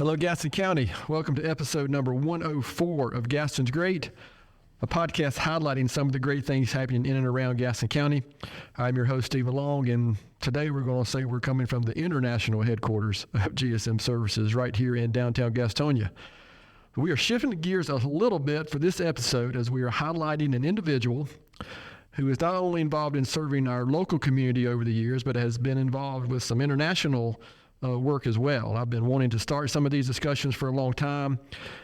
Hello, Gaston County. Welcome to episode number 104 of Gaston's Great, a podcast highlighting some of the great things happening in and around Gaston County. I'm your host, Stephen Long, and today we're going to say we're coming from the international headquarters of GSM Services right here in downtown Gastonia. We are shifting the gears a little bit for this episode as we are highlighting an individual who is not only involved in serving our local community over the years, but has been involved with some international work as well. I've been wanting to start some of these discussions for a long time,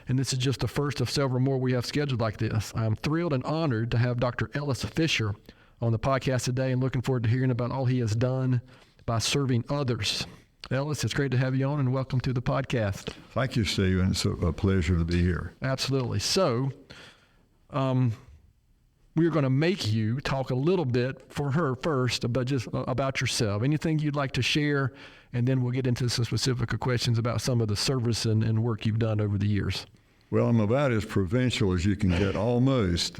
and this is just the first of several more we have scheduled like this. I'm thrilled and honored to have Dr. Ellis Fisher on the podcast today and looking forward to hearing about all he has done by serving others. Ellis, it's great to have you on, and welcome to the podcast. Thank you, Stephen. It's a pleasure to be here. Absolutely. So, we're going to make you talk a little bit for her first about yourself. Anything you'd like to share, and then we'll get into some specific questions about some of the service and work you've done over the years. Well, I'm about as provincial as you can get, almost.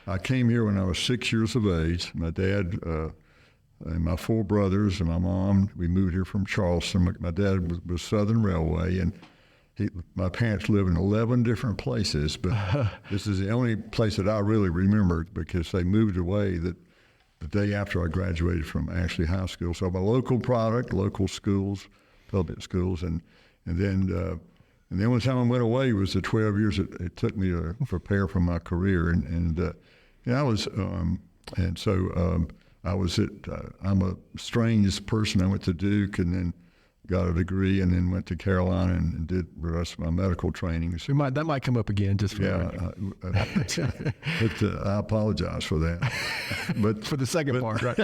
I came here when I was 6 years of age. My dad and my four brothers and my mom, we moved here from Charleston. My dad was Southern Railway, and my parents lived in 11 different places, but this is the only place that I really remembered because they moved away the day after I graduated from Ashley High School. So I'm a local product, local schools, public schools, and then one time I went away was the 12 years it took me to prepare for my career, I was I'm a strange person. I went to Duke and then got a degree, and then went to Carolina and did the rest of my medical training. So that might come up again, just for I apologize for that. But for the second part, right?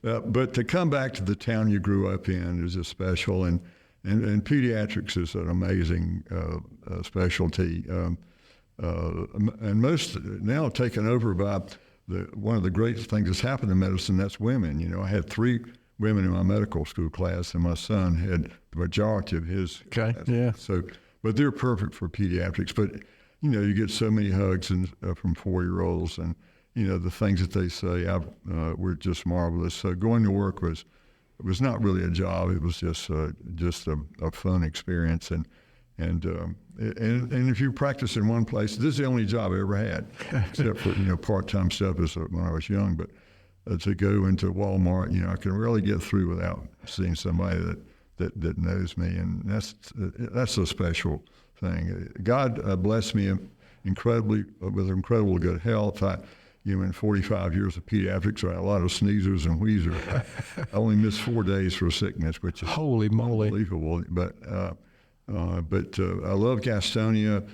but to come back to the town you grew up in is just special, and pediatrics is an amazing specialty, and most now taken over by one of the great things that's happened in medicine. That's women. You know, I had 3 women in my medical school class, and my son had the majority of his class. Yeah. So, but they're perfect for pediatrics. But you know, you get so many hugs from 4-year-olds, and you know the things that they say were just marvelous. So going to work was not really a job; it was just a fun experience. And if you practice in one place, this is the only job I ever had, except for part-time stuff when I was young, but. To go into Walmart, I can really get through without seeing somebody that knows me, and that's a special thing. God blessed me incredibly with incredible good health. In 45 years of pediatrics, I had a lot of sneezers and wheezers. I only missed 4 days for sickness, which is holy moly, unbelievable. But I love Gastonia.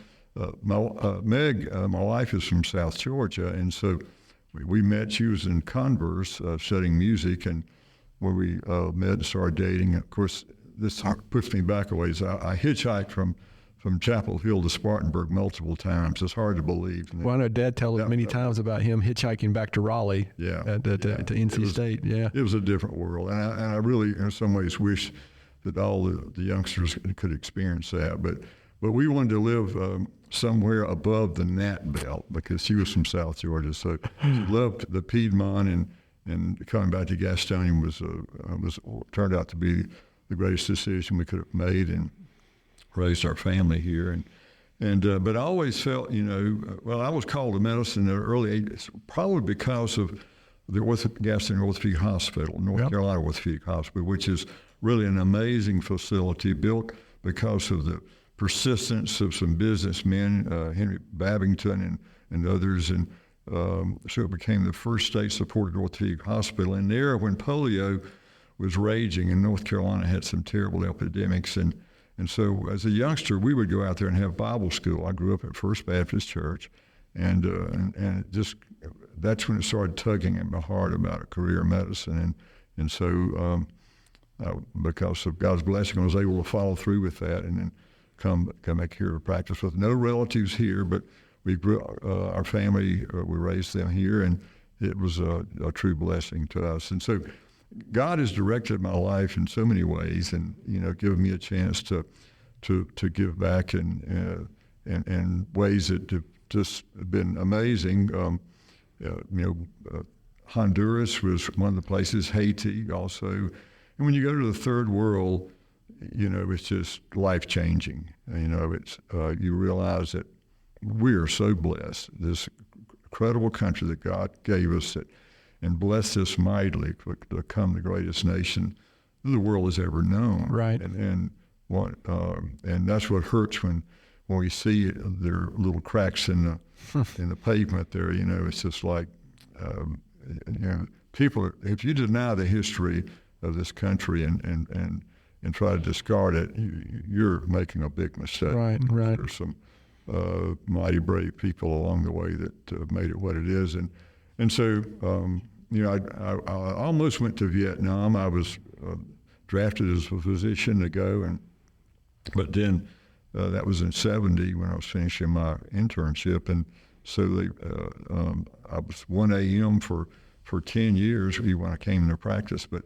Meg, my wife, is from South Georgia, and so. We met. She was in Converse studying music, and when we met and started dating, of course, this puts me back a ways. I hitchhiked from Chapel Hill to Spartanburg multiple times. It's hard to believe. Well, I know Dad told us many times about him hitchhiking back to Raleigh to NC State. Yeah, it was a different world, and I really, in some ways, wish that all the youngsters could experience that. But we wanted to live somewhere above the Nat Belt because she was from South Georgia, so she loved the Piedmont, and coming back to Gastonia was turned out to be the greatest decision we could have made, and raised our family here. But I always felt, I was called to medicine in the early 80s, probably because of the Gaston Orthopedic Hospital, North Carolina Orthopedic Hospital, which is really an amazing facility built because of the persistence of some businessmen, Henry Babington and others, and so it became the first state-supported orthopedic hospital. And there, when polio was raging, and North Carolina had some terrible epidemics, and so as a youngster, we would go out there and have Bible school. I grew up at First Baptist Church, and just that's when it started tugging at my heart about a career in medicine, and so because of God's blessing, I was able to follow through with that, and then come back here to practice with no relatives here, but we grew our family, we raised them here, and it was a true blessing to us. And so God has directed my life in so many ways, and given me a chance to give back in ways that have just been amazing. Honduras was one of the places, Haiti also. And when you go to the third world, it's just life-changing. You realize that we are so blessed, this incredible country that God gave us and blessed us mightily to become the greatest nation the world has ever known. Right. And that's what hurts when we see there are little cracks in the pavement there. It's just like, people, if you deny the history of this country and try to discard it, you're making a big mistake. Right. There's some mighty brave people along the way that made it what it is. And so, I almost went to Vietnam. I was drafted as a physician to go, but then that was in '70 when I was finishing my internship, and so I was 1 a.m. for 10 years when I came into practice. But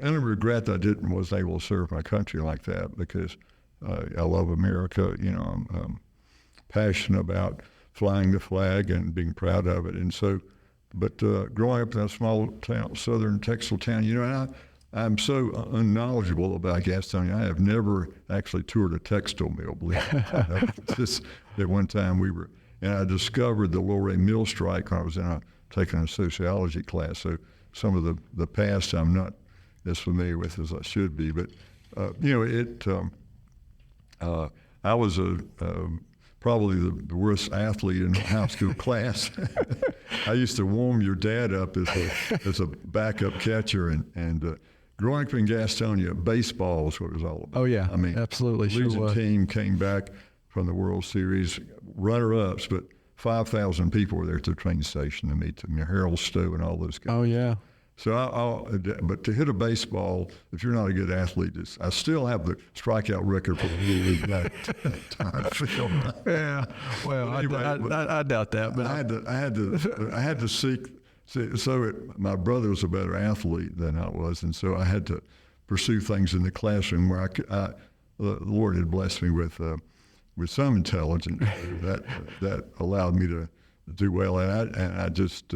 I regret that I was able to serve my country like that, because I love America. I'm passionate about flying the flag and being proud of it. And so, but growing up in a small town, southern textile town, I'm so unknowledgeable about Gaston. I have never actually toured a textile mill, believe it. Just at one time and I discovered the Lorraine mill strike when I was taking a sociology class. So some of the past I'm not as familiar with as I should be. But, I was probably the worst athlete in the high school class. I used to warm your dad up as a backup catcher, and growing up in Gastonia, baseball was what it was all about. Oh yeah, I mean, absolutely. The losing team came back from the World Series, runner-ups, but 5,000 people were there at the train station to meet them. Harold Stowe and all those guys. Oh yeah. So but to hit a baseball, if you're not a good athlete, I still have the strikeout record for the league that time. Yeah, well, anyway, I doubt that, but I had to seek. So my brother was a better athlete than I was, and so I had to pursue things in the classroom where the Lord had blessed me with some intelligence that allowed me to do well, and I just.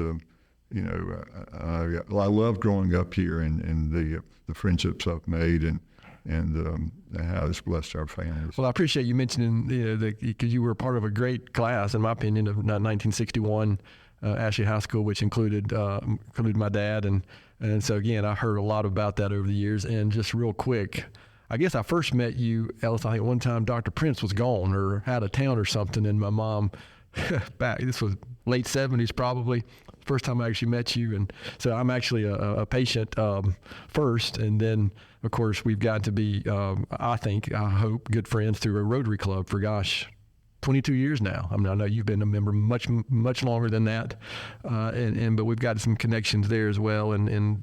I love growing up here and the friendships I've made and how it's blessed our families. Well, I appreciate you mentioning because you were part of a great class, in my opinion, of 1961 Ashley High School, which included my dad, and so again, I heard a lot about that over the years. And just real quick, I guess I first met you, Ellis. I think one time Dr. Prince was gone or out of town or something, and my mom this was late '70s probably. First time I actually met you, and so I'm actually a patient first, and then of course we've got to be, I hope, good friends through a Rotary Club for 22 years now. I mean, I know you've been a member much longer than that, but we've got some connections there as well, and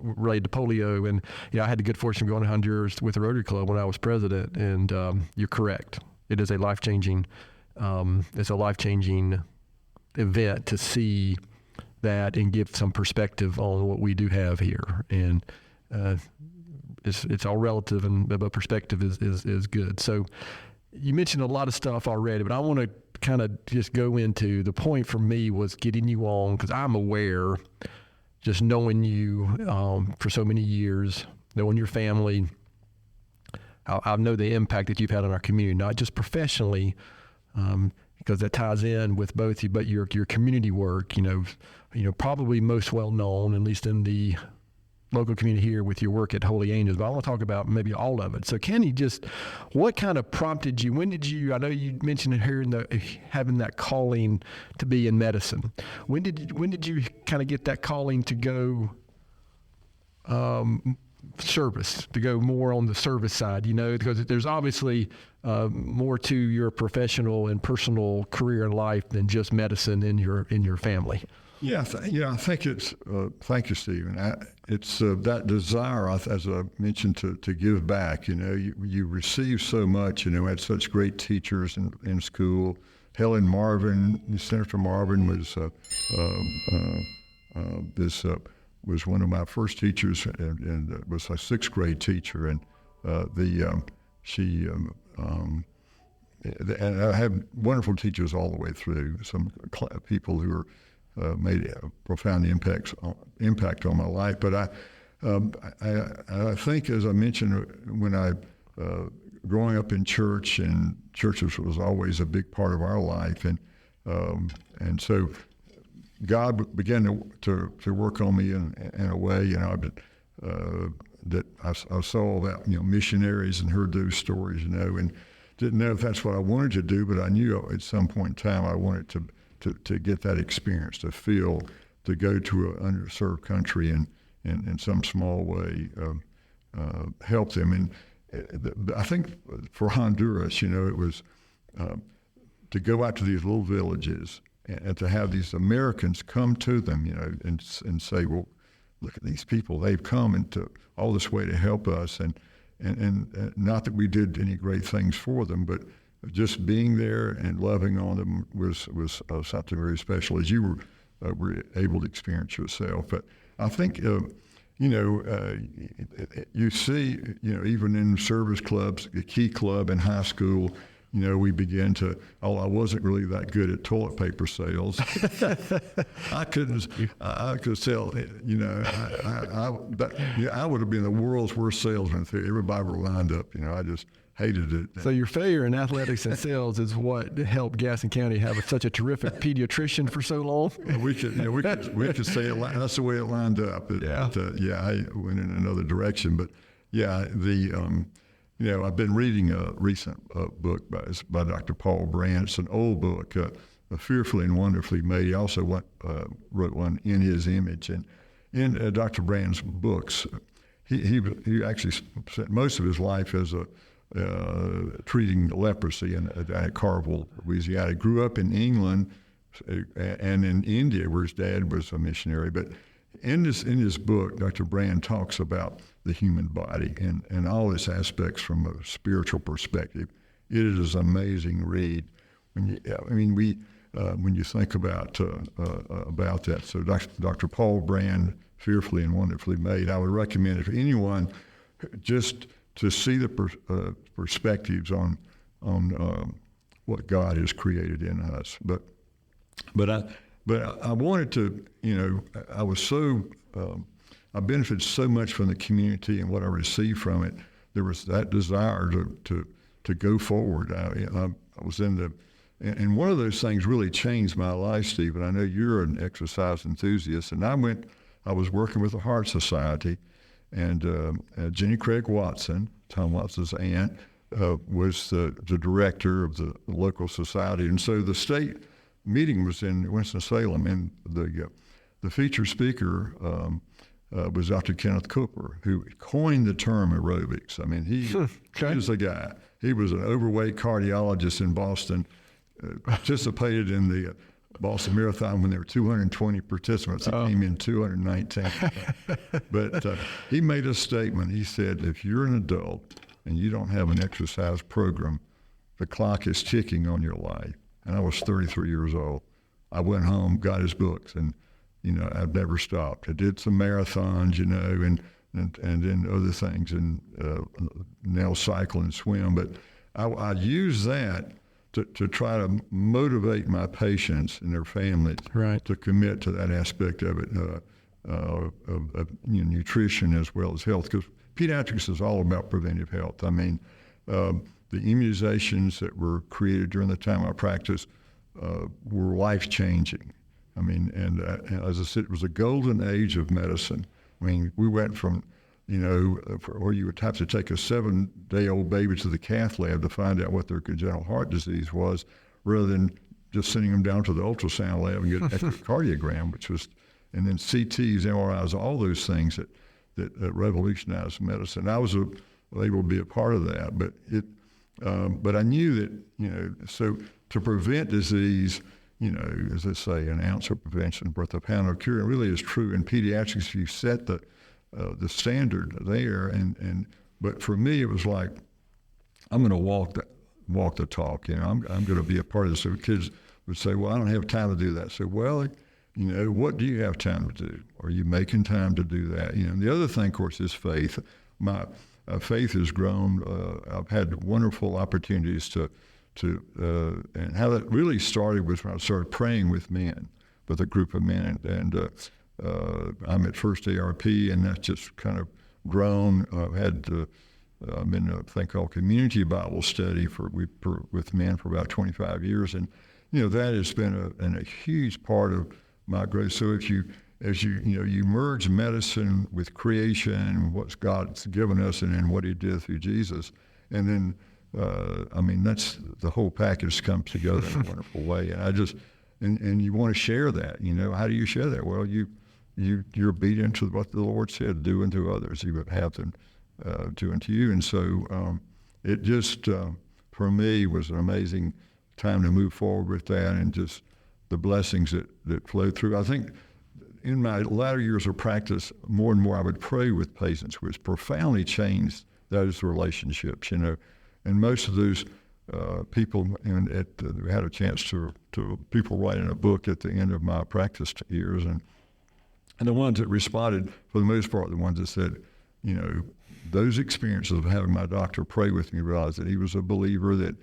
related to polio, and I had the good fortune of going to Honduras with the Rotary Club when I was president, and you're correct. It is a life-changing, event to see that and give some perspective on what we do have here. And it's all relative, but perspective is good. So you mentioned a lot of stuff already, but I want to kind of just go into the point for me was getting you on, because I'm aware, just knowing you for so many years, knowing your family, I know the impact that you've had on our community, not just professionally, because that ties in with both you, but your community work, probably most well known, at least in the local community here, with your work at Holy Angels. But I want to talk about maybe all of it. So can you what kind of prompted you? When did you? I know you mentioned it here having that calling to be in medicine. When did you kind of get that calling to go service, to go more on the service side? Because there's obviously more to your professional and personal career in life than just medicine in your family. Yeah, I think it's. Thank you, Stephen. It's that desire, as I mentioned, to give back. You receive so much. Had such great teachers in school. Helen Marvin, Senator Marvin was one of my first teachers, and was a sixth grade teacher, and and I have wonderful teachers all the way through. Some people who are made a profound impact on my life. But I think, as I mentioned, when I growing up in church, and church was always a big part of our life, and so God began to work on me in a way, that I saw about missionaries and heard those stories, and didn't know if that's what I wanted to do, but I knew at some point in time I wanted to get that experience, to go to an underserved country and in some small way help them. And I think for Honduras, it was to go out to these little villages and to have these Americans come to them, and say, well, look at these people, they've come into all this way to help us, and not that we did any great things for them, but just being there and loving on them was something very special, as you were able to experience yourself. But I think, you see, even in service clubs, the Key Club in high school, we began to, I wasn't really that good at toilet paper sales. I could sell, I would have been the world's worst salesman. Everybody were lined up, I just hated it. So your failure in athletics and sales is what helped Gaston County have such a terrific pediatrician for so long? We could say it, that's the way it lined up. I went in another direction, but I've been reading a recent book by Dr. Paul Brand. It's an old book, Fearfully and Wonderfully Made. He also wrote one, In His Image. And in Dr. Brand's books, he actually spent most of his life as treating leprosy at Carville, Louisiana. He grew up in England and in India, where his dad was a missionary. But in his book, Dr. Brand talks about the human body and all its aspects from a spiritual perspective. It is an amazing read. When you think about that. So Dr. Paul Brand, Fearfully and Wonderfully Made, I would recommend it for anyone just to see the perspectives on what God has created in us. But I wanted to, I was so, I benefited so much from the community and what I received from it. There was that desire to go forward. I was and one of those things really changed my life, Stephen. I know you're an exercise enthusiast, and I was working with the Heart Society, and Jenny Craig Watson, Tom Watson's aunt, was the director of the local society. And so the state meeting was in Winston-Salem, and the featured speaker was Dr. Kenneth Cooper, who coined the term aerobics. I mean, he was a guy. He was an overweight cardiologist in Boston, participated in the Boston Marathon when there were 220 participants. He came in 219. But he made a statement. He said, if you're an adult and you don't have an exercise program, the clock is ticking on your life. And I was 33 years old. I went home, got his books, and I've never stopped. I did some marathons, and then other things, and now cycle and swim. But I use that to try to motivate my patients and their families to commit to that aspect of it, of nutrition as well as health, because pediatrics is all about preventive health. I mean, the immunizations that were created during the time I practiced were life-changing. I mean, and as I said, it was a golden age of medicine. I mean, we went from, where you would have to take a 7-day-old baby to the cath lab to find out what their congenital heart disease was, rather than just sending them down to the ultrasound lab and get an echocardiogram, and then CTs, MRIs, all those things that revolutionized medicine. I was able to be a part of that, but I knew that, so to prevent disease, as they say, an ounce of prevention, worth a pound of cure. It really is true in pediatrics. You set the standard there, but for me, it was like, I'm going to walk the talk. I'm going to be a part of this. So kids would say, well, I don't have time to do that. So, well, what do you have time to do? Are you making time to do that? And the other thing, of course, is faith. My faith has grown. I've had wonderful opportunities and how that really started was when I started praying with a group of men, and I'm at First ARP, and that's just kind of grown. I've had I'm in a thing called community Bible study with men for about 25 years, and that has been a huge part of my growth. So as you merge medicine with creation and what God's given us, and then what He did through Jesus, and then that's the whole package comes together in a wonderful way. And and you want to share that. How do you share that? Well, you're obedient to what the Lord said, do unto others, He would have them do unto you. And so it just, for me, was an amazing time to move forward with that, and just the blessings that flowed through. I think in my latter years of practice, more and more I would pray with patients, which profoundly changed those relationships, And most of those people, we had a chance to people writing a book at the end of my practice years, and the ones that responded, for the most part, the ones that said, those experiences of having my doctor pray with me, realized that he was a believer, that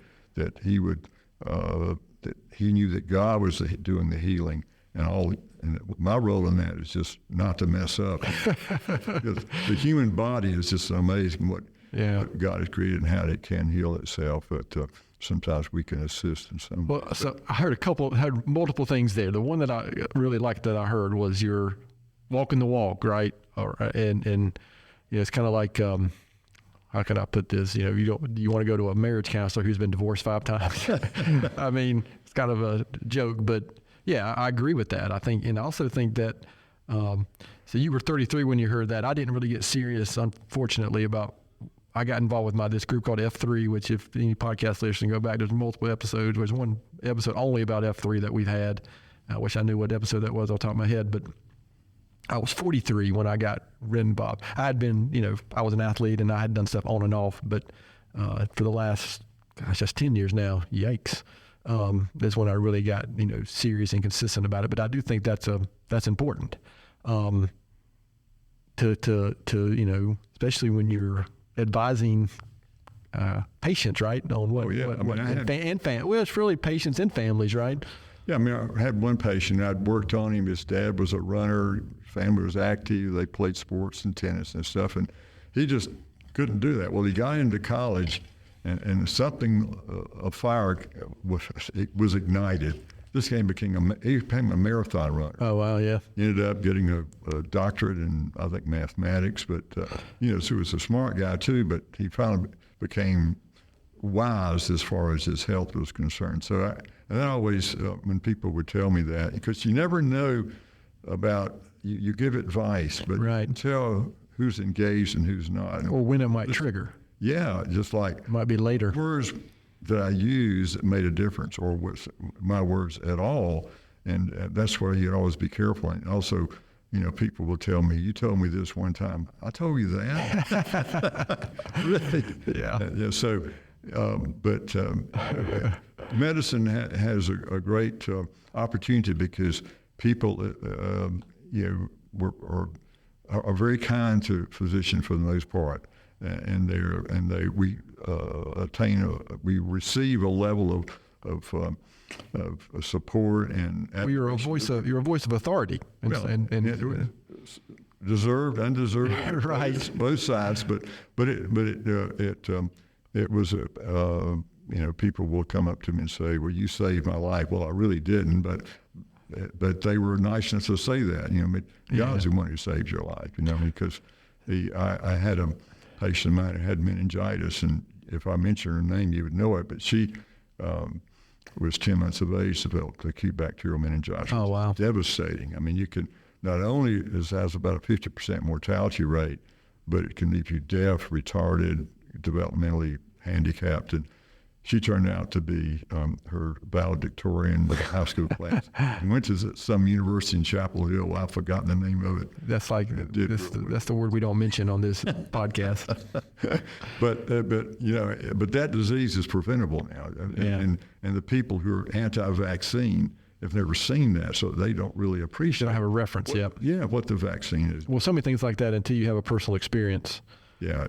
he would, that he knew that God was doing the healing, and my role in that is just not to mess up. Because the human body is just amazing what God has created and how it can heal itself, but sometimes we can assist in some. Well, so I heard multiple things there. The one that I really liked that I heard was your walking the walk, right? And it's kind of like, how can I put this? You want to go to a marriage counselor who's been divorced 5 times. I mean, it's kind of a joke, but yeah, I agree with that. I think, and I also think that, so you were 33 when you heard that. I didn't really get serious, unfortunately, I got involved with this group called F3, which if any podcast listeners can go back, there's multiple episodes. There's one episode only about F3 that we've had. I wish I knew what episode that was off the top of my head, but I was 43 when I got involved. I had been, I was an athlete and I had done stuff on and off, but for the last, that's 10 years now, yikes. That's when I really got, serious and consistent about it. But I do think that's important to especially when you're advising patients, right? On what, well, it's really patients and families, right? Yeah, I had one patient, I'd worked on him. His dad was a runner, family was active, they played sports and tennis and stuff, and he just couldn't do that. Well, he got into college, and something, a fire was ignited. This guy became a marathon runner. Oh, wow, yeah. He ended up getting a doctorate in, I think, mathematics, but, so he was a smart guy too, but he finally became wise as far as his health was concerned. So I always, when people would tell me that, because you never know about, you give advice, but you can tell who's engaged and who's not. Or when it might trigger. Yeah, just like. It might be later. Words that I used that made a difference, or my words at all, and that's why you'd always be careful. And also, people will tell me, you told me this one time. I told you that. Really? Yeah. So, but medicine has a great opportunity, because people, are very kind to physicians for the most part, and we receive a level of support and. Well, you're a voice of authority, and deserved, undeserved, right? Both sides, but it was people will come up to me and say, "Well, you saved my life." Well, I really didn't, but they were nice enough to say that. God's the one who saved your life. Because I had a patient of mine who had meningitis, and if I mention her name, you would know it. But she was 10 months of age, developed acute bacterial meningitis. Oh, wow! Devastating. You can not only has about a 50% mortality rate, but it can leave you deaf, retarded, developmentally handicapped, and she turned out to be her valedictorian with a high school class. She went to some university in Chapel Hill. I've forgotten the name of it. That's that's the word we don't mention on this podcast. But that disease is preventable now, and the people who are anti-vaccine have never seen that, so they don't really appreciate. They don't have a reference. What the vaccine is. Well, so many things like that until you have a personal experience. Yeah.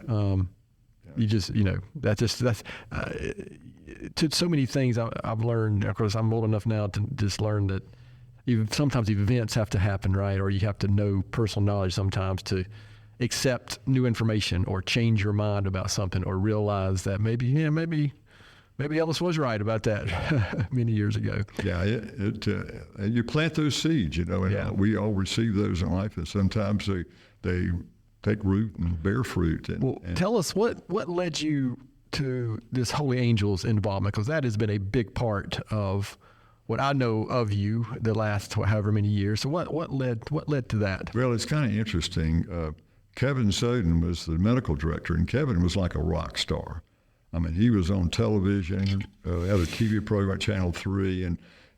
You just, that's to so many things I've learned. Of course, I'm old enough now to just learn that sometimes events have to happen, right? Or you have to know personal knowledge sometimes to, accept new information or change your mind about something or realize that maybe Ellis was right about that many years ago. Yeah, you plant those seeds, and we all receive those in life, and sometimes they take root and bear fruit. And tell us what led you to this Holy Angels involvement, because that has been a big part of what I know of you the last however many years. So what led to that? Well, it's kind of interesting. Kevin Soden was the medical director, and Kevin was like a rock star. I mean, he was on television, had a TV program, Channel 3,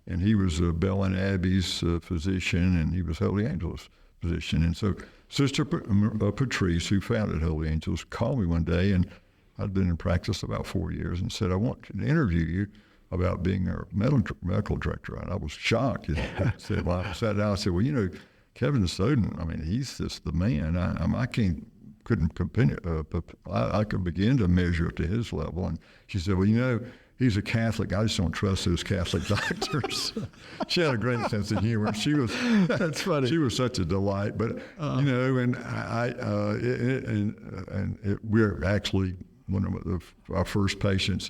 and he was Bell and Abby's physician, and he was Holy Angels physician. And so Sister Patrice, who founded Holy Angels, called me one day, and I'd been in practice about 4 years, and said, I want to interview you about being our medical director. And I was shocked. I sat down, I said, well, Kevin Soden, I mean, he's just the man. I couldn't I could begin to measure up to his level. And she said, well, he's a Catholic. I just don't trust those Catholic doctors. She had a great sense of humor. That's funny. She was such a delight. But we're actually one of our first patients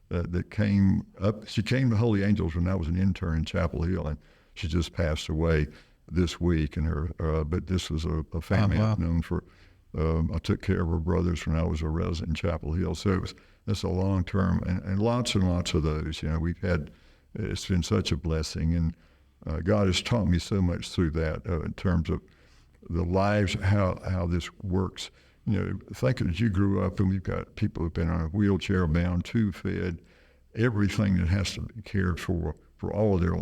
that came up. She came to Holy Angels when I was an intern in Chapel Hill, and she just passed away this week. But this was a family I've known for. I took care of her brothers when I was a resident in Chapel Hill, so that's a long term, and lots of those. We've had. It's been such a blessing, and God has taught me so much through that in terms of the lives, how this works. Think that you grew up, and we've got people who've been on a wheelchair bound, tube fed, everything that has to be cared for all of their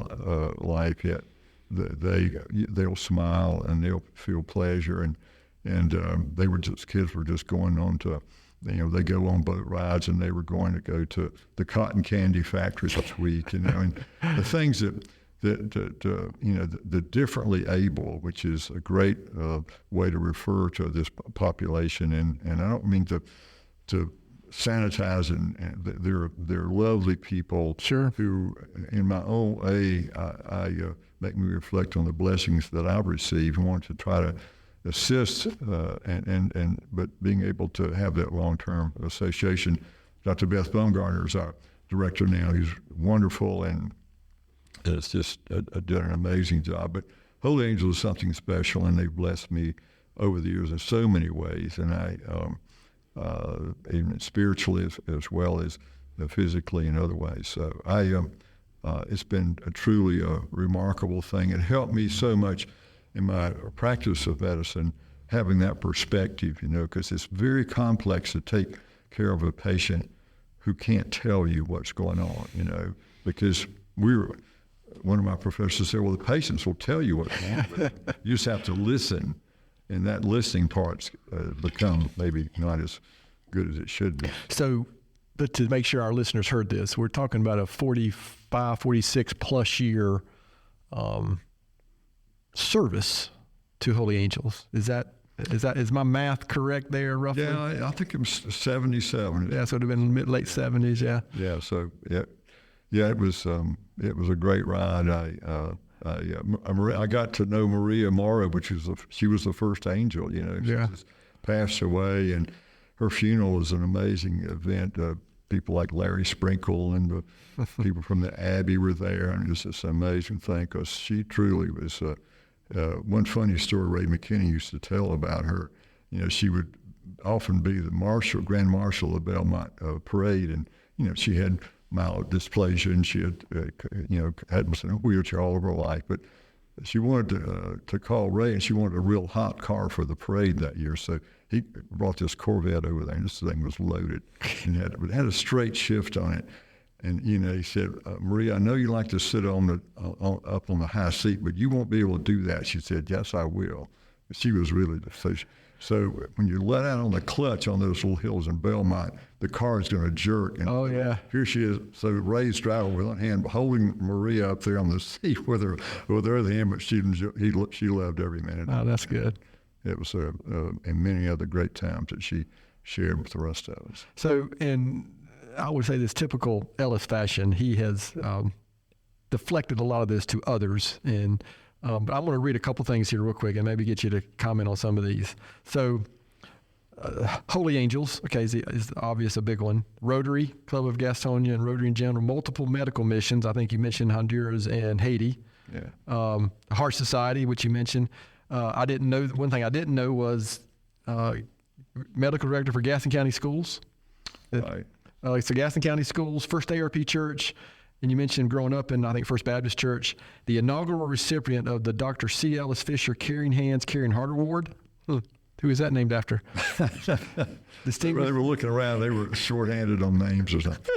life. Yet they'll smile and they'll feel pleasure, and kids were just going on to, they go on boat rides, and they were going to go to the cotton candy factory this week, and the things that the differently able, which is a great way to refer to this population, and I don't mean to sanitize, and they're lovely people. Sure. Who, in my own way, I make me reflect on the blessings that I've received, and want to try to assist, but being able to have that long-term association. Dr. Beth Baumgartner is our director now. He's wonderful, and it's just done an amazing job. But Holy Angels is something special, and they've blessed me over the years in so many ways, and I even spiritually as well as physically and other ways. So it's been truly a remarkable thing. It helped me so much in my practice of medicine, having that perspective, because it's very complex to take care of a patient who can't tell you what's going on, because one of my professors said, well, the patients will tell you what's wrong with them. You just have to listen, and that listening part's become maybe not as good as it should be. So, but to make sure our listeners heard this, we're talking about a 45, 46 plus year service to Holy Angels. Is my math correct there, roughly? Yeah, I think it was 77. Yeah, so it would have been late 70s. Yeah. Yeah. So it was a great ride. I got to know Maria Mora, she was the first angel. She just passed away, and her funeral was an amazing event. People like Larry Sprinkle and the people from the Abbey were there, and it was just an amazing thing, because she truly was. One funny story Ray McKinney used to tell about her, she would often be the Grand Marshal of the Belmont Parade, and she had mild dysplasia, and she had been in a wheelchair all of her life, but she wanted to call Ray, and she wanted a real hot car for the parade that year, so he brought this Corvette over there, and this thing was loaded, and it had a straight shift on it. And he said, Maria, I know you like to sit up on the high seat, but you won't be able to do that. She said, yes, I will. She was really so when you let out on the clutch on those little hills in Belmont, the car is going to jerk. And here she is. So Ray's driving with one hand, holding Maria up there on the seat with her other hand, but she loved every minute. Oh, that's good. It was and many other great times that she shared with the rest of us. So, I would say this typical Ellis fashion, he has deflected a lot of this to others, and But I'm going to read a couple things here real quick and maybe get you to comment on some of these. So, Holy Angels, okay, is obvious a big one. Rotary Club of Gastonia and Rotary in general, multiple medical missions. I think you mentioned Honduras and Haiti. Yeah. Heart Society, which you mentioned. I didn't know. One thing I didn't know was medical director for Gaston County Schools. Right. So Gaston County Schools, First ARP Church, and you mentioned growing up in, I think, First Baptist Church, the inaugural recipient of the Dr. C. Ellis Fisher Caring Hands, Caring Heart Award. Who is that named after? Distinguished. They were looking around. They were shorthanded on names or something.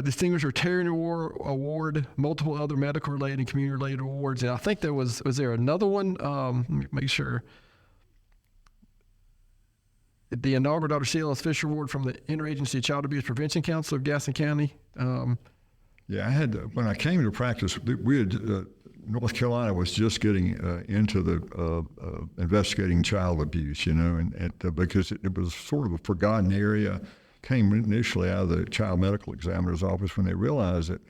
Distinguished Rotarian Award, multiple other medical-related and community-related awards. And I think there was there another one? Let me make sure. The inaugural Dr. C. Ellis Fisher Award from the Interagency Child Abuse Prevention Council of Gaston County. Yeah, I had, when I came to practice, we had, North Carolina was just getting into the investigating child abuse, and because it was sort of a forgotten area. Came initially out of the child medical examiner's office when they realized that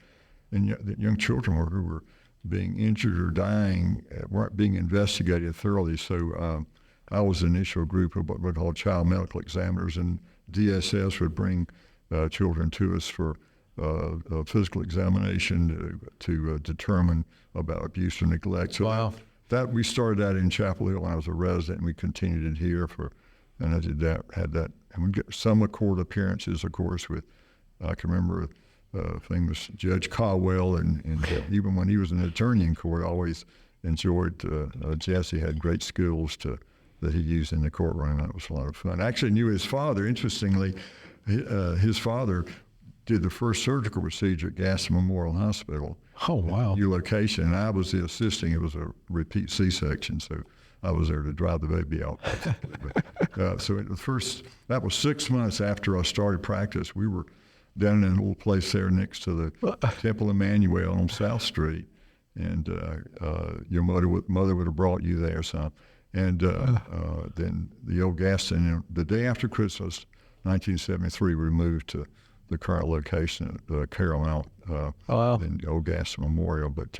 young children who were being injured or dying weren't being investigated thoroughly. So I was the initial group of what we call child medical examiners, and DSS would bring children to us for a physical examination to determine about abuse or neglect. So wow. That we started that in Chapel Hill when I was a resident, and we continued it here and I did that, and we get some court appearances, of course, with, I can remember famous Judge Caldwell, and even when he was an attorney in court, I always enjoyed, Jesse had great skills that he used in the courtroom. That was a lot of fun. I actually knew his father, interestingly. His father did the first surgical procedure at Gaston Memorial Hospital. Oh, wow. New location, and I was the assisting. It was a repeat C-section, so I was there to drive the baby out. So that was 6 months after I started practice. We were down in a little place there next to the Temple Emmanuel on South Street, and your mother would have brought you there, son. And then the old Gaston, the day after Christmas, 1973, we moved to the current location at Caramount, in the old Gaston Memorial. But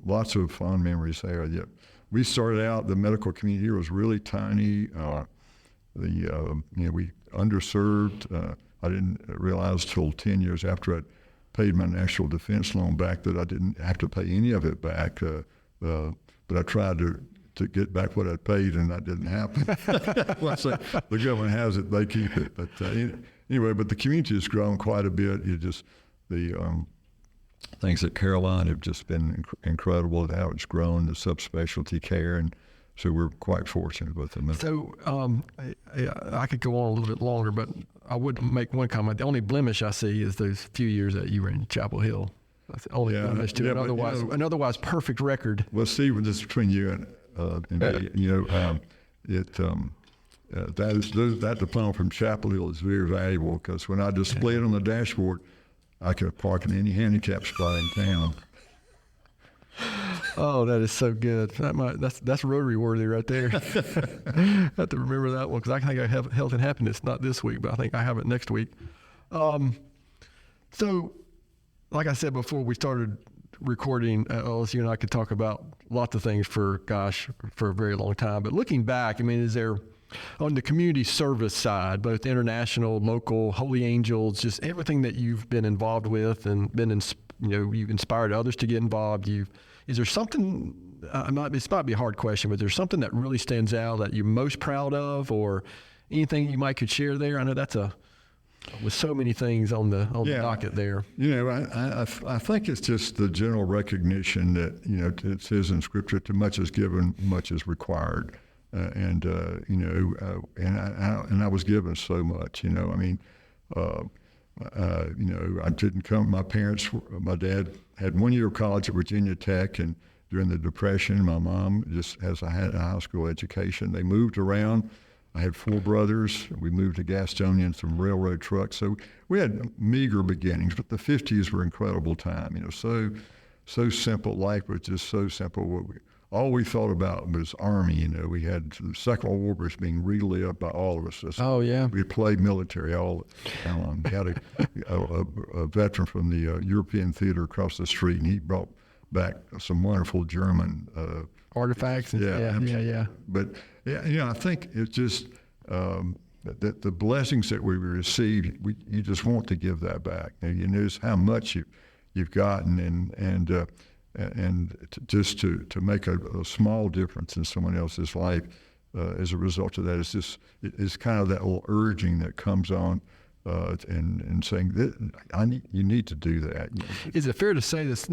lots of fond memories there. Yeah. We started out, the medical community here was really tiny. We underserved. I didn't realize till 10 years after I'd paid my national defense loan back that I didn't have to pay any of it back. But I tried to get back what I paid, and that didn't happen. Once the government has it, they keep it. But anyway, but the community has grown quite a bit. The things at Caroline have just been incredible at how it's grown, the subspecialty care, and so we're quite fortunate with them. So I could go on a little bit longer, but I would make one comment. The only blemish I see is those few years that you were in Chapel Hill. That's the only blemish to it. An otherwise perfect record. Well, Steve, this is between you and me, that diploma from Chapel Hill is very valuable, because when I display it on the dashboard, I could park in any handicap spot in town. Oh, that is so good. That's Rotary worthy right there. I have to remember that one, because I think I have Health and Happiness, not this week, but I think I have it next week. So, like I said before we started recording, Ellis, you and I could talk about lots of things for a very long time. But looking back, I mean, is there, on the community service side, both international, local, Holy Angels, just everything that you've been involved with and you've inspired others to get involved. Is there something? This might be a hard question, but there's something that really stands out that you're most proud of, or anything you might could share there? I know that's with so many things on the docket there. I think it's just the general recognition that, it says in Scripture, too much is given, much is required. And I was given so much, I didn't come, my dad had 1 year of college at Virginia Tech, and during the Depression, my mom, just as I had a high school education, they moved around. I had 4 brothers. We moved to Gastonia in some railroad trucks. So we had meager beginnings, but the 50s were incredible time. So simple. Life was just so simple. All we thought about was Army. We had the Second World War was being relived by all of us. Oh, yeah. We played military all the time. We had a veteran from the European theater across the street, and he brought back some wonderful German artifacts. And, yeah. But I think it's just that the blessings that we receive, you just want to give that back. And you notice how much you've gotten, and just to make a small difference in someone else's life as a result of that, it's kind of that little urging that comes on. And saying that you need to do that. Is it fair to say this?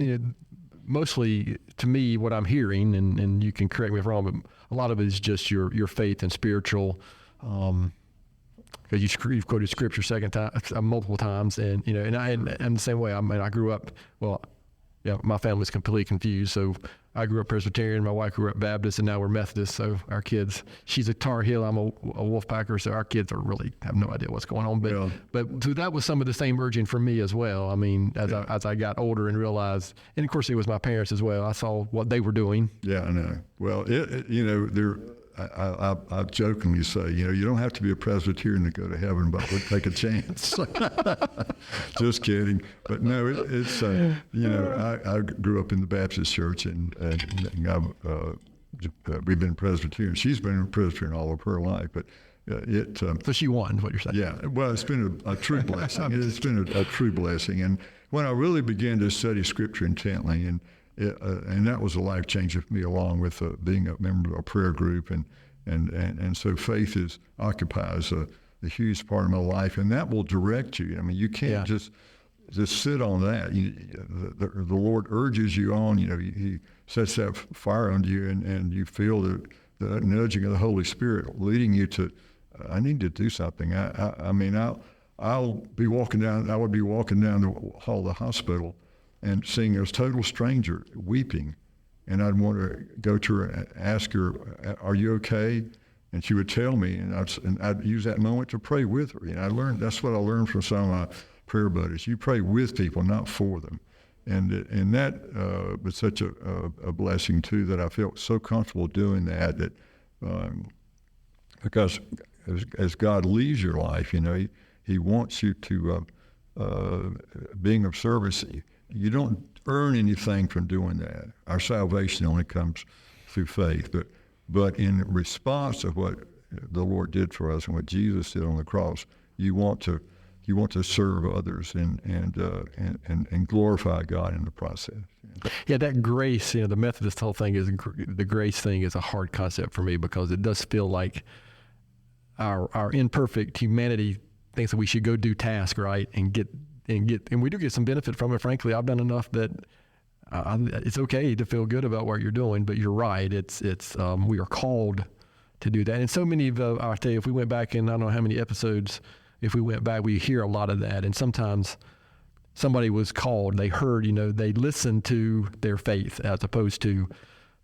Mostly to me, what I'm hearing, and you can correct me if I'm wrong, but a lot of it is just your faith and spiritual. Because you've quoted scripture multiple times, and I'm the same way. I grew up. Well, my family's completely confused. So I grew up Presbyterian, my wife grew up Baptist, and now we're Methodist. So our kids, she's a Tar Heel, I'm a Wolfpacker, so our kids have no idea what's going on. But so that was some of the same urging for me as well. I mean, as I got older and realized, and of course it was my parents as well. I saw what they were doing. Yeah, I know. Well, I jokingly say, you don't have to be a Presbyterian to go to heaven, but we'll take a chance. Just kidding. But no, it's I grew up in the Baptist church, and we've been Presbyterian. She's been a Presbyterian all of her life, but so she won, is what you're saying. Yeah, well, it's been a true blessing. It's been a true blessing. And when I really began to study Scripture intently, and that was a life changer for me, along with being a member of a prayer group, and so faith occupies a huge part of my life, and that will direct you. I mean, you can't just sit on that. The Lord urges you on. He sets that fire under you, and you feel the nudging of the Holy Spirit leading you to, I need to do something. I'll be walking down. I would be walking down the hall of the hospital, and seeing a total stranger weeping, and I'd want to go to her and ask her, "Are you okay?" And she would tell me, and I'd use that moment to pray with her. That's what I learned from some of my prayer buddies. You pray with people, not for them, and that was such a blessing too, that I felt so comfortable doing that. Because as God leads your life, He wants you to being of service. You don't earn anything from doing that. Our salvation only comes through faith. But in response to what the Lord did for us and what Jesus did on the cross, you want to serve others and glorify God in the process. Yeah, that grace. The Methodist whole thing the grace thing is a hard concept for me, because it does feel like our imperfect humanity thinks that we should go do task right and we do get some benefit from it. Frankly, I've done enough that it's okay to feel good about what you're doing. But you're right; it's we are called to do that. And so many of I'll tell you, if we went back in, I don't know how many episodes, if we went back, we hear a lot of that. And sometimes somebody was called, they heard, they listened to their faith as opposed to.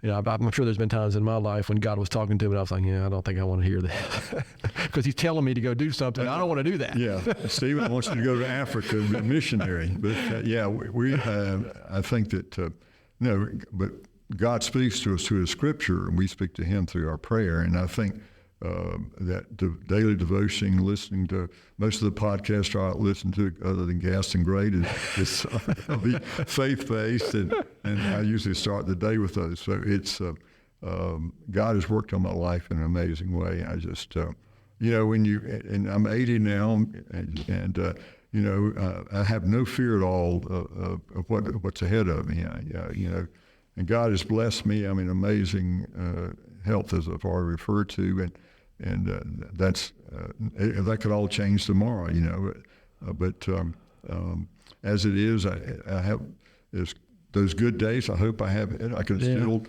I'm sure there's been times in my life when God was talking to me, and I was like, I don't think I want to hear that. Because He's telling me to go do something. I don't want to do that. Yeah. Stephen wants you to go to Africa and be a missionary. But, I think that, but God speaks to us through His Scripture, and we speak to Him through our prayer. And I think that daily devotion, listening to most of the podcasts I listen to, other than Gaston Great, is faith-based, and I usually start the day with those. So it's God has worked on my life in an amazing way. I just and I'm 80 now, and I have no fear at all of what's ahead of me. And God has blessed me. I mean, amazing health, as I've already referred to, and that's that could all change tomorrow, But as it is, I have those good days. I hope I have it. I can still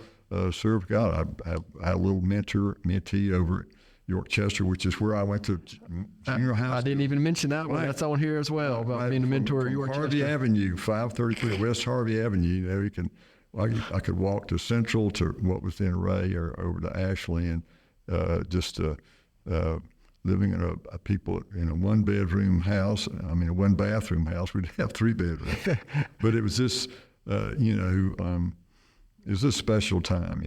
serve God. I had a little mentee over at York Chester, which is where I went to junior high school. I didn't even mention that one. That's on here as well, about being a mentor at York Chester. Harvey Avenue, 533 West Harvey Avenue. I could walk to Central, to what was then Ray, or over to Ashley, and living in a one-bedroom house. I mean, a one-bathroom house. We'd have 3 bedrooms, but it was this, it was this special time,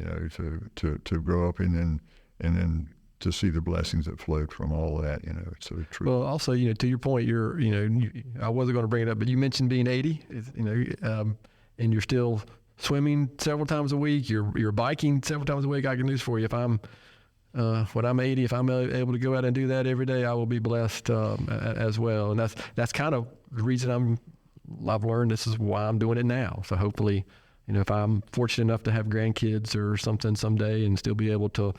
to grow up and then to see the blessings that flowed from all that. It's so true. Well, also, to your point, I wasn't going to bring it up, but you mentioned being 80, and you're still swimming several times a week, you're biking several times a week, I got news for you. If I'm when I'm 80, if I'm able to go out and do that every day, I will be blessed as well. And that's kind of the reason I've learned this is why I'm doing it now. So hopefully, if I'm fortunate enough to have grandkids or something someday and still be able to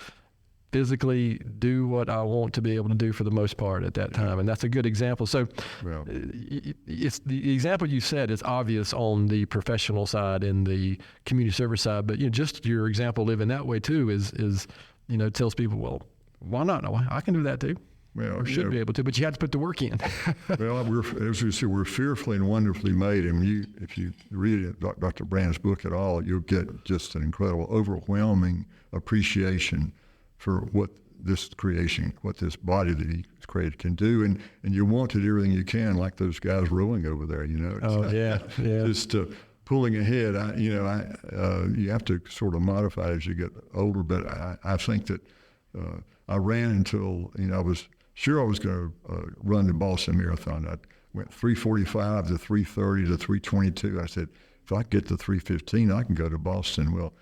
physically do what I want to be able to do for the most part at that time. And that's a good example. So it's the example you said is obvious on the professional side and the community service side, but just your example living that way too is tells people, well, why not? No, I can do that too. Well, or should be able to, but you have to put the work in. Well, as we say, we're fearfully and wonderfully made. And if you read Dr. Brand's book at all, you'll get just an incredible, overwhelming appreciation for what this creation, what this body that he created can do. And you want to do everything you can, like those guys rowing over there, Just pulling ahead. You have to sort of modify as you get older, but I think that I ran until, I was sure I was going to run the Boston Marathon. I went 3:45 to 3:30 to 3:22. I said, if I get to 3:15, I can go to Boston. Well,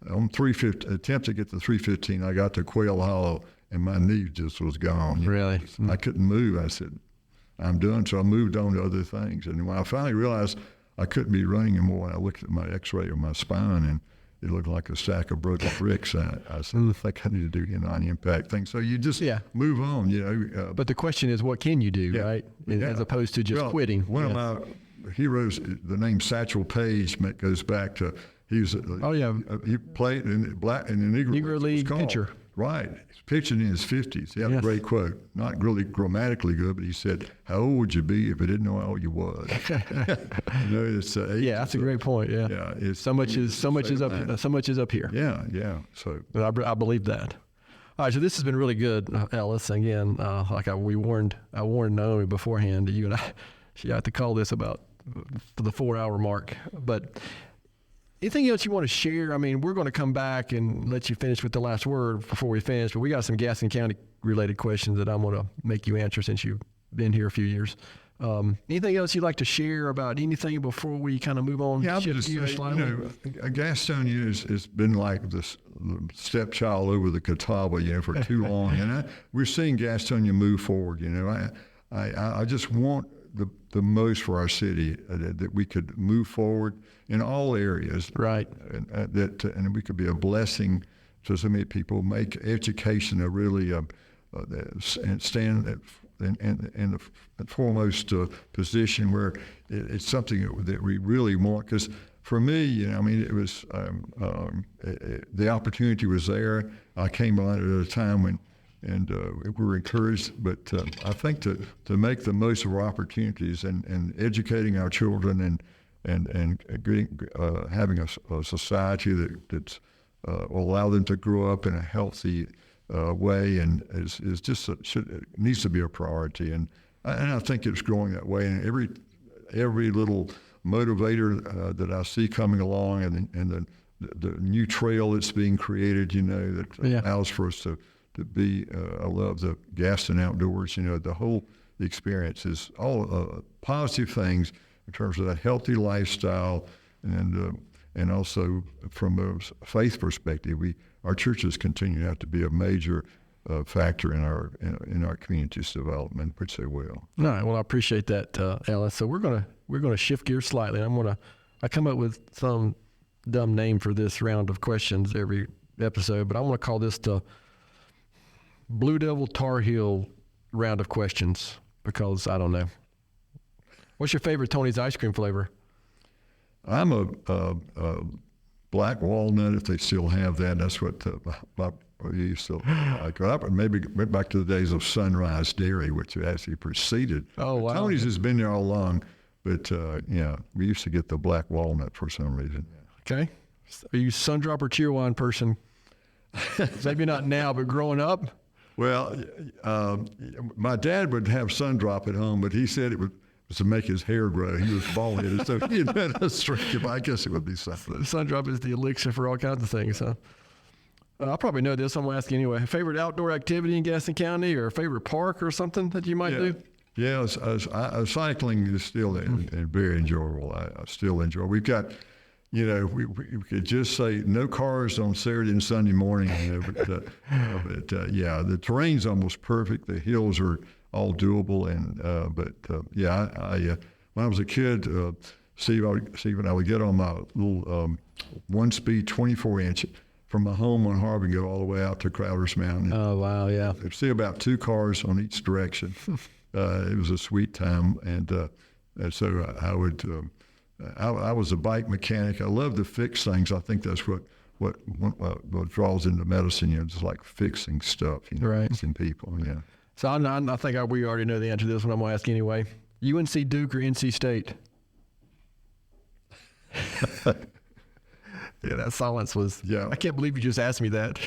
on attempt to get to 3:15, I got to Quail Hollow, and my knee just was gone. Really? I couldn't move. I said, I'm done. So I moved on to other things. And when I finally realized I couldn't be running anymore, I looked at my x-ray of my spine, and it looked like a stack of broken bricks. I said, I think I need to do non-impact things. So you just move on, But the question is, what can you do, right? As opposed to just quitting. One of my heroes, the name Satchel Paige, goes back to, he played in the Negro League pitcher. Right. He's pitching in his 50s. He had a great quote. Not really grammatically good, but he said, how old would you be if you didn't know how old you was? That's a great point. Yeah. Yeah. So much is up here. Yeah. So I believe that. All right. So this has been really good, Ellis. Again, I warned Naomi beforehand that you and I, she had to call this about the 4-hour mark, but anything else you want to share? I mean, we're going to come back and let you finish with the last word before we finish, but we got some Gaston County related questions that I'm going to make you answer since you've been here a few years. Anything else you'd like to share about anything before we kind of move on? Yeah, Gaston has been like this stepchild over the Catawba, for too long. And we're seeing Gastonia move forward. I just want the most for our city, that we could move forward in all areas, right? And we could be a blessing to so many people. Make education a really and stand in the foremost position where it's something that we really want. Because for me, it was the opportunity was there. I came on it at a time when. And we were encouraged, but I think to make the most of our opportunities and educating our children and having a society that will allow them to grow up in a healthy way and is just needs to be a priority. And I think it's growing that way. And every little motivator that I see coming along, and the new trail that's being created, that allows for us to be, I love the Gaston outdoors, the whole experience is all positive things in terms of a healthy lifestyle, and also from a faith perspective, our churches continue to have to be a major factor in our community's development, which they will. All right. Well, I appreciate that, Ellis. So we're gonna shift gears slightly. I come up with some dumb name for this round of questions every episode, but I want to call this the Blue Devil Tar Heel round of questions, because I don't know. What's your favorite Tony's ice cream flavor? I'm a black walnut, if they still have that. That's what my used to like. Maybe went back to the days of Sunrise Dairy, which actually preceded. Oh, wow. Tony's has been there all along, but we used to get the black walnut for some reason. Okay. Are you Sundrop or Cheerwine person? Maybe not now, but growing up? Well, my dad would have Sundrop at home, but he said it was to make his hair grow. He was bald-headed, so he had a drink it. I guess it would be something. Sundrop is the elixir for all kinds of things, huh? I probably know this. I'm going to ask you anyway. Favorite outdoor activity in Gaston County, or a favorite park or something that you might do? Yeah, cycling is still very enjoyable. I still enjoy. We've got we could just say no cars on Saturday and Sunday morning. Yeah, the terrain's almost perfect. The hills are all doable, and when I was a kid, Steve and I would get on my little one-speed 24-inch from my home on Harbor and go all the way out to Crowder's Mountain. Oh wow, yeah. I'd see about 2 cars on each direction. It was a sweet time, and so I would. I was a bike mechanic. I love to fix things. I think that's what draws into medicine. Just like fixing stuff, right. Fixing people. Yeah. So I think we already know the answer to this one. I'm going to ask you anyway. UNC Duke or NC State? Yeah, that silence was. Yeah. I can't believe you just asked me that.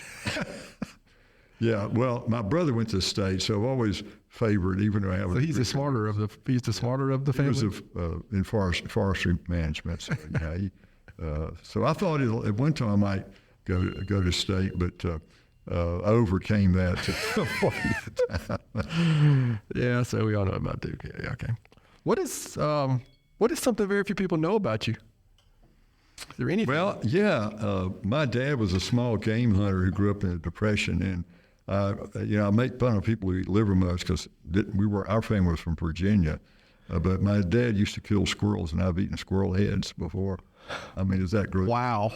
Yeah. Well, my brother went to State, so I've always favored, even though I have. So he's the smarter of the family. He was in forestry management. So, so I thought at one time I might go to State, but I overcame that. Yeah. So we all know about Duke. Yeah. Okay. What is something very few people know about you? Is there anything? Well, yeah. My dad was a small game hunter who grew up in the Depression, and I make fun of people who eat liver mush because our family was from Virginia, but my dad used to kill squirrels, and I've eaten squirrel heads before. I mean, is that great? Wow.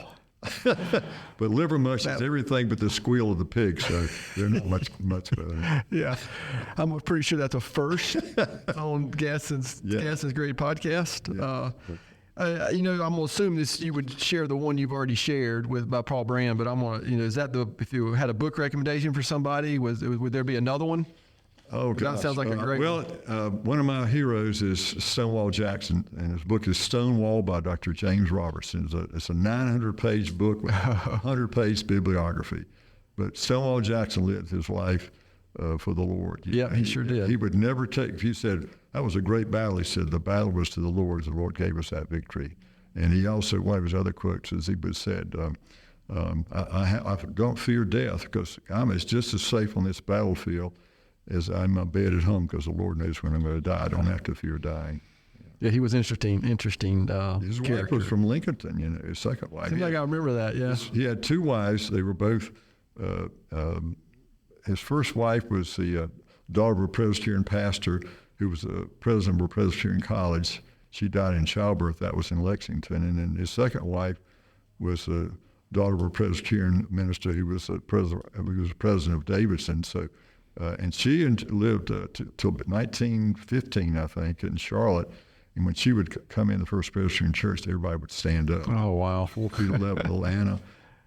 But liver mush is everything but the squeal of the pig, so they're not much better. Yeah, I'm pretty sure that's a first on Gaston's Great podcast. Yeah. I'm gonna assume you would share the one you've already shared by Paul Brand, but I'm gonna, is that if you had a book recommendation for somebody, would there be another one? Oh, gosh. That sounds like a great one. One of my heroes is Stonewall Jackson, and his book is Stonewall by Dr. James Robertson. It's a 900-page book with 100-page bibliography. But Stonewall Jackson lived his life for the Lord. Yeah, he sure did. He would never if you said, that was a great battle, he said, the battle was to the Lord. The Lord gave us that victory. And he also, one of his other quotes is he said, I don't fear death because I'm just as safe on this battlefield as I'm in my bed at home because the Lord knows when I'm going to die. I don't have to fear dying. Yeah, he was interesting. His character. wife was from Lincolnton, his second wife. Seems like I remember that, yeah. He had 2 wives. They were both, his first wife was the daughter of a Presbyterian pastor who was the president of a Presbyterian college. She died in childbirth. That was in Lexington. And then his second wife was the daughter of a Presbyterian minister who was president of Davidson. So, and she lived till 1915, I think, in Charlotte. And when she would come in the First Presbyterian Church, everybody would stand up. Oh, wow. 4 feet 11, Atlanta.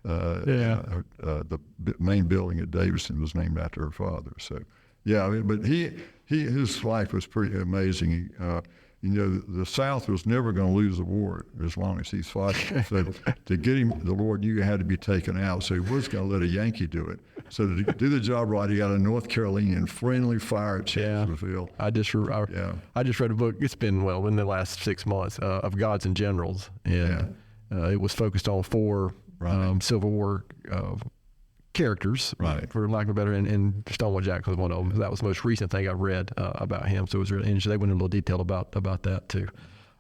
The main building at Davidson was named after her father. So, yeah, but his life was pretty amazing. The South was never going to lose the war as long as he's fighting. So to get him, the Lord knew he had to be taken out, so he was going to let a Yankee do it. So to do the job right, he got a North Carolinian friendly fire at Chancellorsville. I just read a book. It's been in the last 6 months of Gods and Generals, and it was focused on 4 Civil War characters, for lack of a better, and Stonewall Jackson was one of them. That was the most recent thing I read about him, so it was really interesting. They went into a little detail about that too.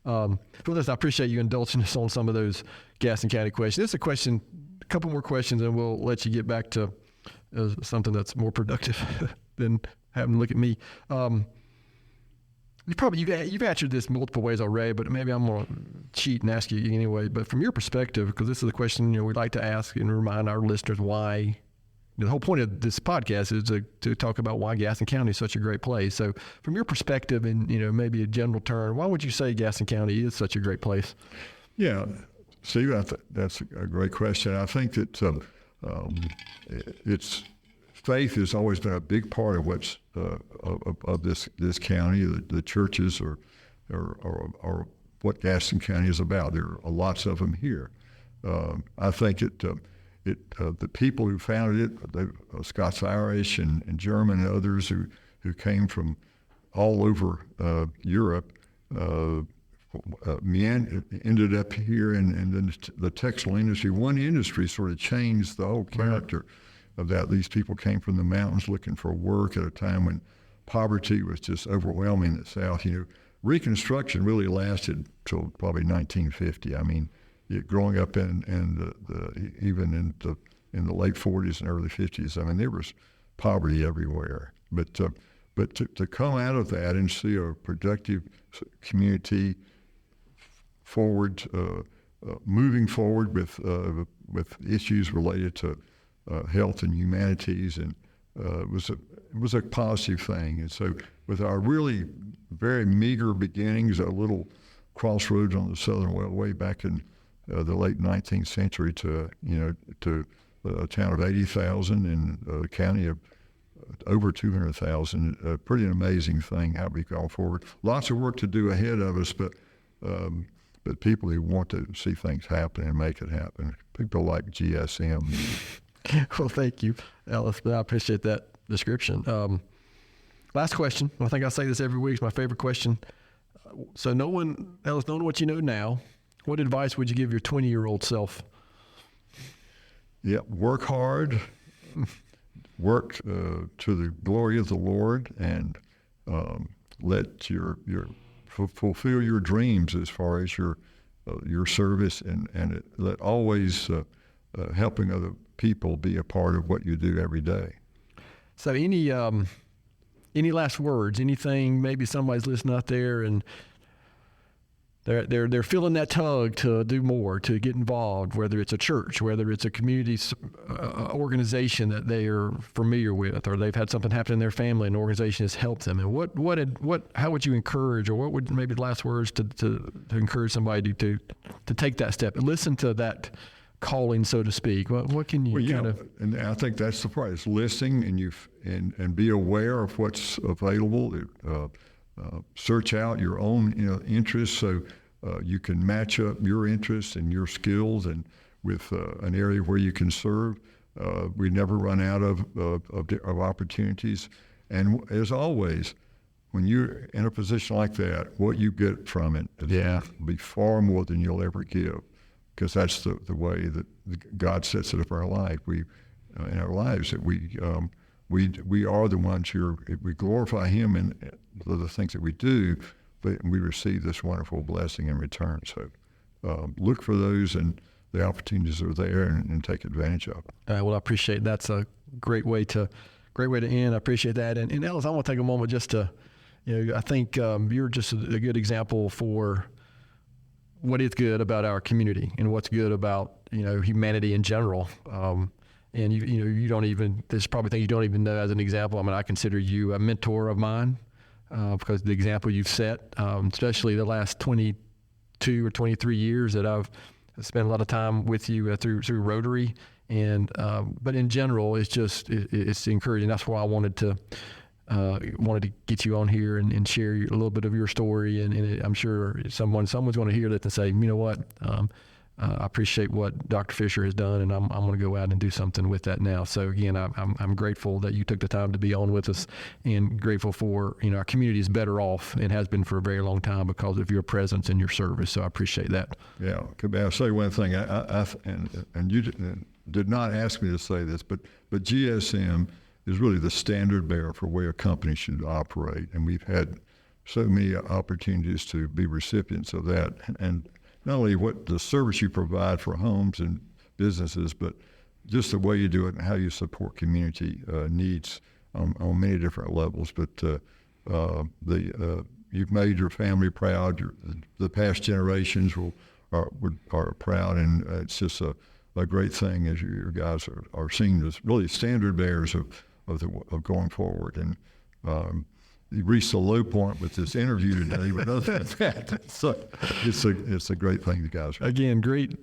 For this, I appreciate you indulging us on some of those Gaston County questions. This is a couple more questions, and we'll let you get back to something that's more productive than having to look at me. You've answered this multiple ways already, but maybe I'm going to cheat and ask you anyway. But from your perspective, because this is the question we like to ask and remind our listeners why. The whole point of this podcast is to talk about why Gaston County is such a great place. So from your perspective and, maybe a general term, why would you say Gaston County is such a great place? Yeah, Steve, that's a great question. I think that faith has always been a big part of what's of this county. The churches are what Gaston County is about. There are lots of them here. I think the people who founded it, Scots-Irish and German and others who came from all over Europe, ended up here, and then the textile industry, one industry sort of changed the whole character of that. These people came from the mountains looking for work at a time when poverty was just overwhelming the South. Reconstruction really lasted till probably 1950. I mean, growing up in even in the late 40s and early 50s. I mean, there was poverty everywhere. But to come out of that and see a productive community forward, moving forward with issues related to health and humanities, and it was a positive thing. And so, with our really very meager beginnings, a little crossroads on the Southern Railway back in the late 19th century, to a town of 80,000 and a county of over 200,000. A pretty amazing thing how we've gone forward. Lots of work to do ahead of us, but people who want to see things happen and make it happen. People like GSM. Well, thank you, Ellis. I appreciate that description. Last question. I think I say this every week. It's my favorite question. So Ellis, knowing what you know now, what advice would you give your 20-year-old self? Yeah, work hard, work to the glory of the Lord, and let fulfill your dreams as far as your service, and let always helping other people be a part of what you do every day. So any last words? Anything? Maybe somebody's listening out there and they're feeling that tug to do more, to get involved, whether it's a church, whether it's a community organization that they are familiar with, or they've had something happen in their family and the organization has helped them. And how would you encourage, or what would maybe the last words to encourage somebody to take that step and listen to that calling, so to speak? What can you and I think that's the part. It's listening and be aware of what's available. Search out your own interests, so you can match up your interests and your skills and with an area where you can serve. We never run out of opportunities, and as always, when you're in a position like that, what you get from it will be far more than you'll ever give, because that's the way that God sets it up in our life. In our lives, that we are the ones who we glorify Him in the things that we do, but we receive this wonderful blessing in return. So look for those, and the opportunities are there, and take advantage of them. Well, I appreciate that's a great way to end. I appreciate that. And Ellis, I want to take a moment just to, I think you're just a good example for what is good about our community and what's good about humanity in general. And you don't even, there's probably things you don't even know as an example. I mean, I consider you a mentor of mine because the example you've set, especially the last 22 or 23 years that I've spent a lot of time with you through Rotary. And but in general, it's encouraging. That's why I wanted to get you on here and share a little bit of your story. And I'm sure someone's going to hear that and say, you know what, I appreciate what Dr. Fisher has done, and I'm going to go out and do something with that now. So again, I'm grateful that you took the time to be on with us, and grateful for our community is better off and has been for a very long time because of your presence and your service. So I appreciate that. Yeah, I'll say one thing. And you did not ask me to say this, but GSM is really the standard bearer for where a company should operate, and we've had so many opportunities to be recipients of that, and not only what the service you provide for homes and businesses, but just the way you do it and how you support community needs on many different levels. But you've made your family proud. The past generations are proud, and it's just a great thing as your guys are seen as really standard bearers of going forward. And you reached a low point with this interview today, but other than that, so it's a great thing you guys are. Again, great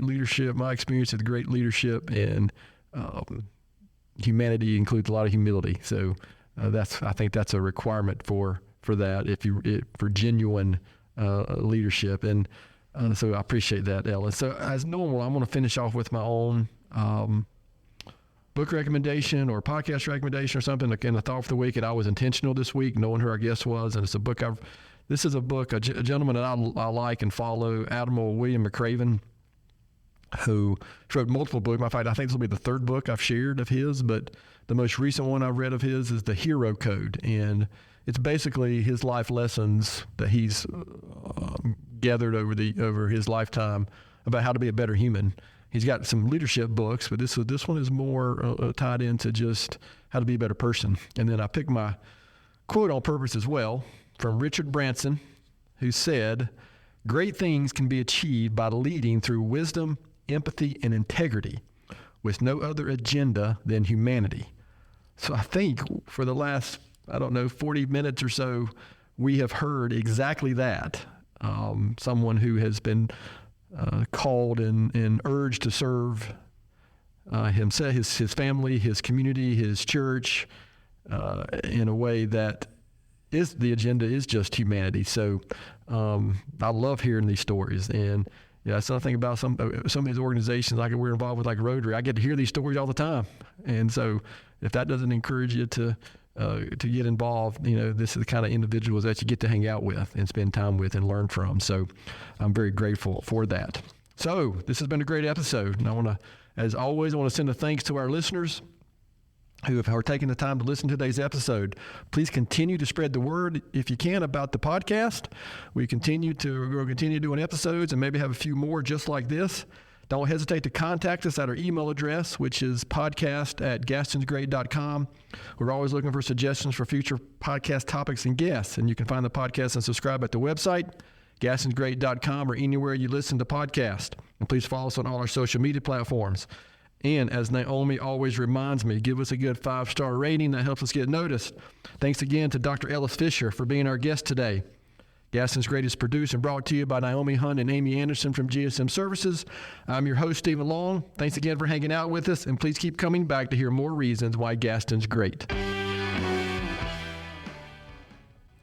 leadership. My experience with great leadership and humanity includes a lot of humility. So I think that's a requirement for that for genuine leadership. And so I appreciate that, Ellis. So as normal, I'm going to finish off with my own book recommendation or podcast recommendation or something. Again, the thought for the week, and I was intentional this week, knowing who our guest was, and it's a book this is a book, a gentleman that I like and follow, Admiral William McRaven, who wrote multiple books. In fact, I think this will be the third book I've shared of his, but the most recent one I've read of his is The Hero Code, and it's basically his life lessons that he's gathered over his lifetime about how to be a better human. He's got some leadership books, but this one is more tied into just how to be a better person. And then I picked my quote on purpose as well from Richard Branson, who said, "Great things can be achieved by leading through wisdom, empathy, and integrity with no other agenda than humanity." So I think for the last, 40 minutes or so, we have heard exactly that. Someone who has been called and urged to serve himself, his family, his community, his church, in a way that is the agenda is just humanity. So I love hearing these stories, and that's another thing about some of these organizations like we're involved with, like Rotary. I get to hear these stories all the time, and so if that doesn't encourage you to get involved, this is the kind of individuals that you get to hang out with and spend time with and learn from. So I'm very grateful for that. So this has been a great episode. And as always, I want to send a thanks to our listeners who are taking the time to listen to today's episode. Please continue to spread the word, if you can, about the podcast. We'll continue doing episodes and maybe have a few more just like this. Don't hesitate to contact us at our email address, which is podcast@gastonsgreat.com. We're always looking for suggestions for future podcast topics and guests, and you can find the podcast and subscribe at the website, gastonsgreat.com, or anywhere you listen to podcasts. And please follow us on all our social media platforms. And as Naomi always reminds me, give us a good 5-star rating. That helps us get noticed. Thanks again to Dr. Ellis Fisher for being our guest today. Gaston's Great is produced and brought to you by Naomi Hunt and Amy Anderson from GSM Services. I'm your host, Stephen Long. Thanks again for hanging out with us, and please keep coming back to hear more reasons why Gaston's great.